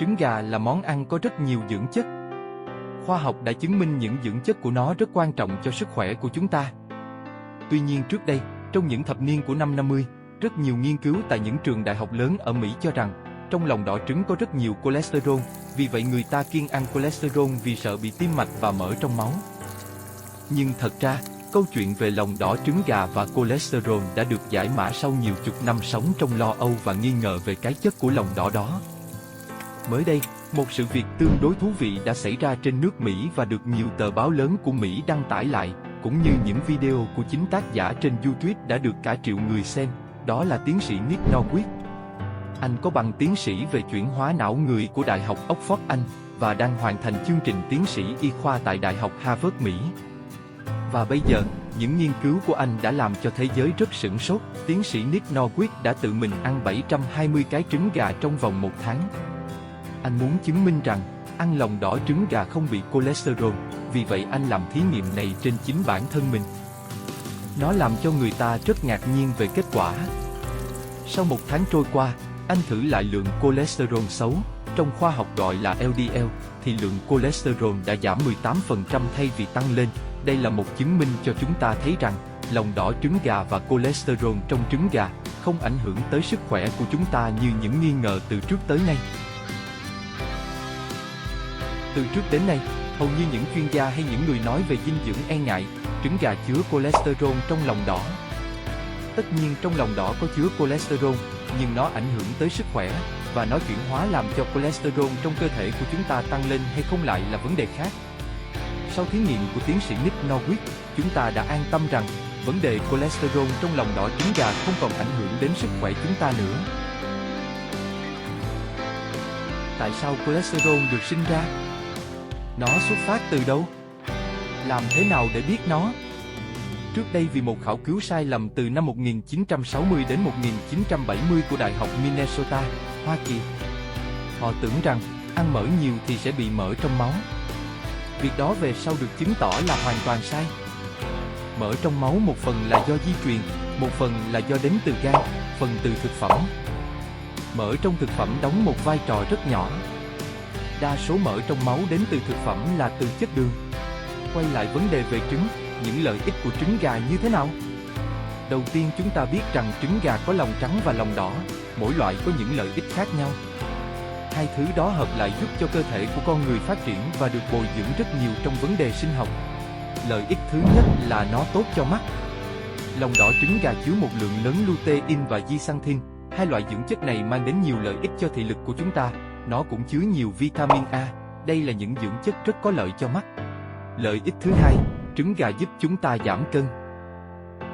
Trứng gà là món ăn có rất nhiều dưỡng chất. Khoa học đã chứng minh những dưỡng chất của nó rất quan trọng cho sức khỏe của chúng ta. Tuy nhiên trước đây, trong những thập niên của năm 50, rất nhiều nghiên cứu tại những trường đại học lớn ở Mỹ cho rằng trong lòng đỏ trứng có rất nhiều cholesterol, vì vậy người ta kiêng ăn cholesterol vì sợ bị tim mạch và mỡ trong máu. Nhưng thật ra, câu chuyện về lòng đỏ trứng gà và cholesterol đã được giải mã sau nhiều chục năm sống trong lo âu và nghi ngờ về cái chất của lòng đỏ đó. Mới đây, một sự việc tương đối thú vị đã xảy ra trên nước Mỹ và được nhiều tờ báo lớn của Mỹ đăng tải lại, cũng như những video của chính tác giả trên YouTube đã được cả triệu người xem, đó là tiến sĩ Nick Norquist. Anh có bằng tiến sĩ về chuyển hóa não người của Đại học Oxford Anh và đang hoàn thành chương trình tiến sĩ y khoa tại Đại học Harvard Mỹ. Và bây giờ, những nghiên cứu của anh đã làm cho thế giới rất sửng sốt. Tiến sĩ Nick Norquist đã tự mình ăn 720 cái trứng gà trong vòng 1 tháng. Anh muốn chứng minh rằng, ăn lòng đỏ trứng gà không bị cholesterol, vì vậy anh làm thí nghiệm này trên chính bản thân mình. Nó làm cho người ta rất ngạc nhiên về kết quả. Sau 1 tháng trôi qua, anh thử lại lượng cholesterol xấu, trong khoa học gọi là LDL, thì lượng cholesterol đã giảm 18% thay vì tăng lên. Đây là một chứng minh cho chúng ta thấy rằng, lòng đỏ trứng gà và cholesterol trong trứng gà không ảnh hưởng tới sức khỏe của chúng ta như những nghi ngờ từ trước tới nay. Từ trước đến nay, hầu như những chuyên gia hay những người nói về dinh dưỡng e ngại, trứng gà chứa cholesterol trong lòng đỏ. Tất nhiên trong lòng đỏ có chứa cholesterol, nhưng nó ảnh hưởng tới sức khỏe, và nó chuyển hóa làm cho cholesterol trong cơ thể của chúng ta tăng lên hay không lại là vấn đề khác. Sau thí nghiệm của tiến sĩ Nick Norquist, chúng ta đã an tâm rằng, vấn đề cholesterol trong lòng đỏ trứng gà không còn ảnh hưởng đến sức khỏe chúng ta nữa. Tại sao cholesterol được sinh ra? Nó xuất phát từ đâu? Làm thế nào để biết nó? Trước đây vì một khảo cứu sai lầm từ năm 1960 đến 1970 của Đại học Minnesota, Hoa Kỳ. Họ tưởng rằng, ăn mỡ nhiều thì sẽ bị mỡ trong máu. Việc đó về sau được chứng tỏ là hoàn toàn sai. Mỡ trong máu một phần là do di truyền, một phần là do đến từ gan, phần từ thực phẩm. Mỡ trong thực phẩm đóng một vai trò rất nhỏ. Đa số mỡ trong máu đến từ thực phẩm là từ chất đường. Quay lại vấn đề về trứng, những lợi ích của trứng gà như thế nào? Đầu tiên chúng ta biết rằng trứng gà có lòng trắng và lòng đỏ, mỗi loại có những lợi ích khác nhau. Hai thứ đó hợp lại giúp cho cơ thể của con người phát triển và được bồi dưỡng rất nhiều trong vấn đề sinh học. Lợi ích thứ nhất là nó tốt cho mắt. Lòng đỏ trứng gà chứa một lượng lớn lutein và zeaxanthin, hai loại dưỡng chất này mang đến nhiều lợi ích cho thị lực của chúng ta. Nó cũng chứa nhiều vitamin A, đây là những dưỡng chất rất có lợi cho mắt. Lợi ích thứ hai, trứng gà giúp chúng ta giảm cân.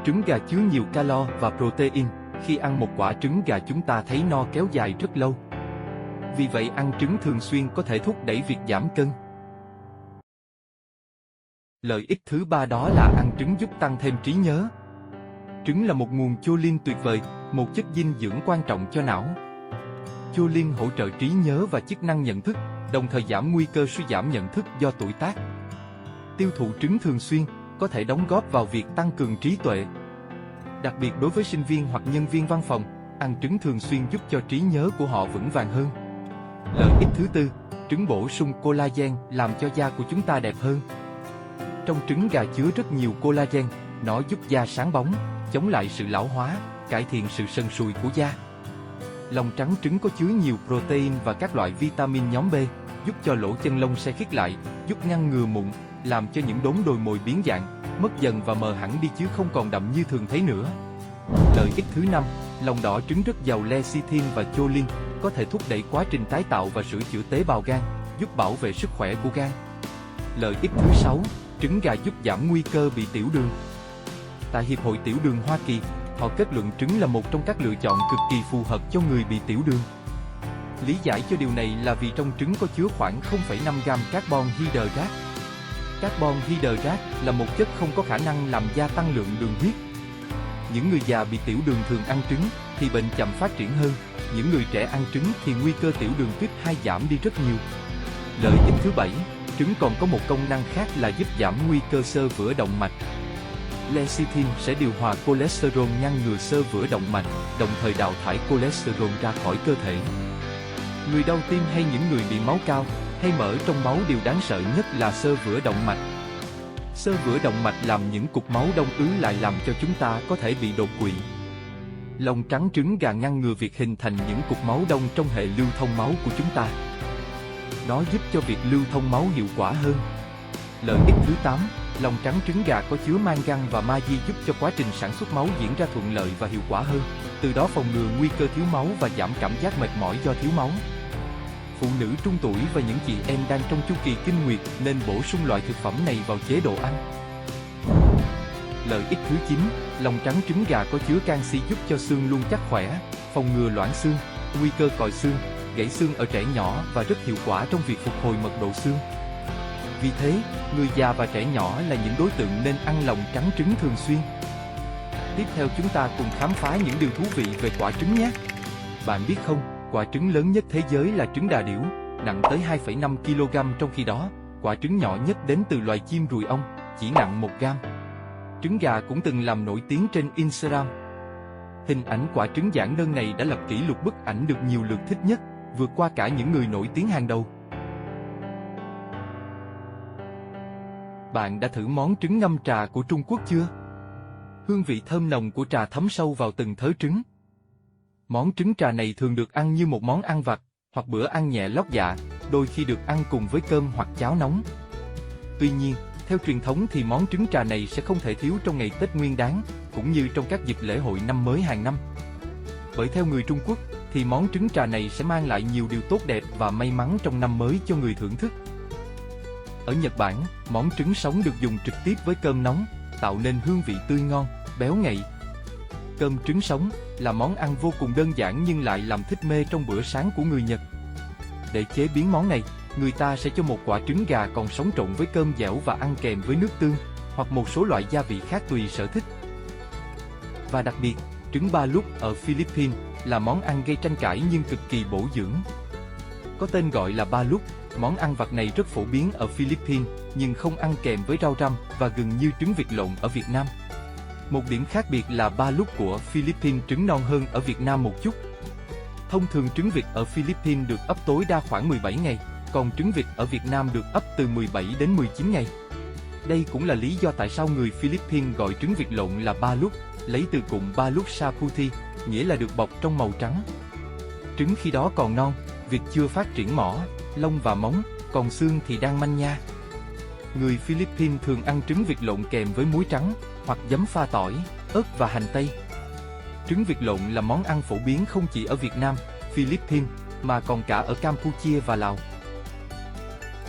Trứng gà chứa nhiều calo và protein, khi ăn một quả trứng gà chúng ta thấy no kéo dài rất lâu. Vì vậy ăn trứng thường xuyên có thể thúc đẩy việc giảm cân. Lợi ích thứ ba đó là ăn trứng giúp tăng thêm trí nhớ. Trứng là một nguồn choline tuyệt vời, một chất dinh dưỡng quan trọng cho não. Choline hỗ trợ trí nhớ và chức năng nhận thức, đồng thời giảm nguy cơ suy giảm nhận thức do tuổi tác. Tiêu thụ trứng thường xuyên có thể đóng góp vào việc tăng cường trí tuệ. Đặc biệt đối với sinh viên hoặc nhân viên văn phòng, ăn trứng thường xuyên giúp cho trí nhớ của họ vững vàng hơn. Lợi ích thứ tư, trứng bổ sung collagen làm cho da của chúng ta đẹp hơn. Trong trứng gà chứa rất nhiều collagen, nó giúp da sáng bóng, chống lại sự lão hóa, cải thiện sự sần sùi của da. Lòng trắng trứng có chứa nhiều protein và các loại vitamin nhóm B, giúp cho lỗ chân lông se khít lại, giúp ngăn ngừa mụn, làm cho những đốm đồi mồi biến dạng, mất dần và mờ hẳn đi chứ không còn đậm như thường thấy nữa. Lợi ích thứ năm, lòng đỏ trứng rất giàu lecithin và choline, có thể thúc đẩy quá trình tái tạo và sửa chữa tế bào gan, giúp bảo vệ sức khỏe của gan. Lợi ích thứ sáu, trứng gà giúp giảm nguy cơ bị tiểu đường. Tại Hiệp hội Tiểu đường Hoa Kỳ, họ kết luận trứng là một trong các lựa chọn cực kỳ phù hợp cho người bị tiểu đường. Lý giải cho điều này là vì trong trứng có chứa khoảng 0,5 gam carbon hydrate. Carbon hydrate là một chất không có khả năng làm gia tăng lượng đường huyết. Những người già bị tiểu đường thường ăn trứng thì bệnh chậm phát triển hơn. Những người trẻ ăn trứng thì nguy cơ tiểu đường tuyếp 2 giảm đi rất nhiều. Lợi ích thứ bảy, trứng còn có một công năng khác là giúp giảm nguy cơ xơ vữa động mạch. Lecithin sẽ điều hòa cholesterol ngăn ngừa xơ vữa động mạch, đồng thời đào thải cholesterol ra khỏi cơ thể. Người đau tim hay những người bị máu cao hay mỡ trong máu điều đáng sợ nhất là xơ vữa động mạch. Xơ vữa động mạch làm những cục máu đông ứ lại làm cho chúng ta có thể bị đột quỵ. Lòng trắng trứng gà ngăn ngừa việc hình thành những cục máu đông trong hệ lưu thông máu của chúng ta. Nó giúp cho việc lưu thông máu hiệu quả hơn. Lợi ích thứ 8, lòng trắng trứng gà có chứa mangan và magie giúp cho quá trình sản xuất máu diễn ra thuận lợi và hiệu quả hơn, từ đó phòng ngừa nguy cơ thiếu máu và giảm cảm giác mệt mỏi do thiếu máu. Phụ nữ trung tuổi và những chị em đang trong chu kỳ kinh nguyệt nên bổ sung loại thực phẩm này vào chế độ ăn. Lợi ích thứ 9, lòng trắng trứng gà có chứa canxi giúp cho xương luôn chắc khỏe, phòng ngừa loãng xương, nguy cơ còi xương, gãy xương ở trẻ nhỏ và rất hiệu quả trong việc phục hồi mật độ xương. Vì thế, người già và trẻ nhỏ là những đối tượng nên ăn lòng trắng trứng thường xuyên. Tiếp theo chúng ta cùng khám phá những điều thú vị về quả trứng nhé. Bạn biết không, quả trứng lớn nhất thế giới là trứng đà điểu, nặng tới 2,5 kg, trong khi đó, quả trứng nhỏ nhất đến từ loài chim ruồi ong, chỉ nặng 1 gram. Trứng gà cũng từng làm nổi tiếng trên Instagram. Hình ảnh quả trứng giản đơn này đã lập kỷ lục bức ảnh được nhiều lượt thích nhất, vượt qua cả những người nổi tiếng hàng đầu. Bạn đã thử món trứng ngâm trà của Trung Quốc chưa? Hương vị thơm nồng của trà thấm sâu vào từng thớ trứng. Món trứng trà này thường được ăn như một món ăn vặt, hoặc bữa ăn nhẹ lót dạ, đôi khi được ăn cùng với cơm hoặc cháo nóng. Tuy nhiên, theo truyền thống thì món trứng trà này sẽ không thể thiếu trong ngày Tết Nguyên Đán, cũng như trong các dịp lễ hội năm mới hàng năm. Bởi theo người Trung Quốc, thì món trứng trà này sẽ mang lại nhiều điều tốt đẹp và may mắn trong năm mới cho người thưởng thức. Ở Nhật Bản, món trứng sống được dùng trực tiếp với cơm nóng, tạo nên hương vị tươi ngon, béo ngậy. Cơm trứng sống là món ăn vô cùng đơn giản nhưng lại làm thích mê trong bữa sáng của người Nhật. Để chế biến món này, người ta sẽ cho một quả trứng gà còn sống trộn với cơm dẻo và ăn kèm với nước tương, hoặc một số loại gia vị khác tùy sở thích. Và đặc biệt, trứng ba lúc ở Philippines là món ăn gây tranh cãi nhưng cực kỳ bổ dưỡng. Có tên gọi là ba lúc, món ăn vặt này rất phổ biến ở Philippines, nhưng không ăn kèm với rau răm và gần như trứng vịt lộn ở Việt Nam. Một điểm khác biệt là ba lúc của Philippines trứng non hơn ở Việt Nam một chút. Thông thường trứng vịt ở Philippines được ấp tối đa khoảng 17 ngày, còn trứng vịt ở Việt Nam được ấp từ 17 đến 19 ngày. Đây cũng là lý do tại sao người Philippines gọi trứng vịt lộn là ba lúc, lấy từ cụm ba lúc saputi, nghĩa là được bọc trong màu trắng. Trứng khi đó còn non, vịt chưa phát triển mỏ, lông và móng, còn xương thì đang manh nha. Người Philippines thường ăn trứng vịt lộn kèm với muối trắng, hoặc giấm pha tỏi, ớt và hành tây. Trứng vịt lộn là món ăn phổ biến không chỉ ở Việt Nam, Philippines, mà còn cả ở Campuchia và Lào.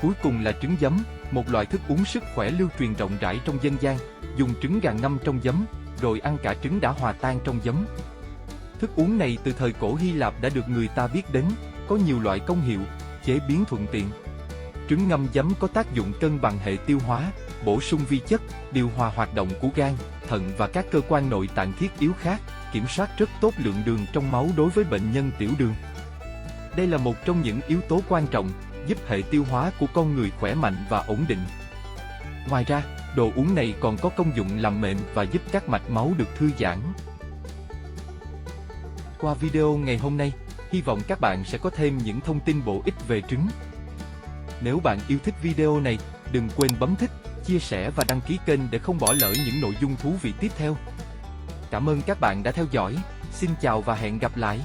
Cuối cùng là trứng giấm, một loại thức uống sức khỏe lưu truyền rộng rãi trong dân gian, dùng trứng gà ngâm trong giấm, rồi ăn cả trứng đã hòa tan trong giấm. Thức uống này từ thời cổ Hy Lạp đã được người ta biết đến, có nhiều loại công hiệu, chế biến thuận tiện. Trứng ngâm giấm có tác dụng cân bằng hệ tiêu hóa, bổ sung vi chất, điều hòa hoạt động của gan, thận và các cơ quan nội tạng thiết yếu khác, kiểm soát rất tốt lượng đường trong máu đối với bệnh nhân tiểu đường. Đây là một trong những yếu tố quan trọng, giúp hệ tiêu hóa của con người khỏe mạnh và ổn định. Ngoài ra, đồ uống này còn có công dụng làm mềm và giúp các mạch máu được thư giãn. Qua video ngày hôm nay, hy vọng các bạn sẽ có thêm những thông tin bổ ích về trứng. Nếu bạn yêu thích video này, đừng quên bấm thích, chia sẻ và đăng ký kênh để không bỏ lỡ những nội dung thú vị tiếp theo. Cảm ơn các bạn đã theo dõi, xin chào và hẹn gặp lại.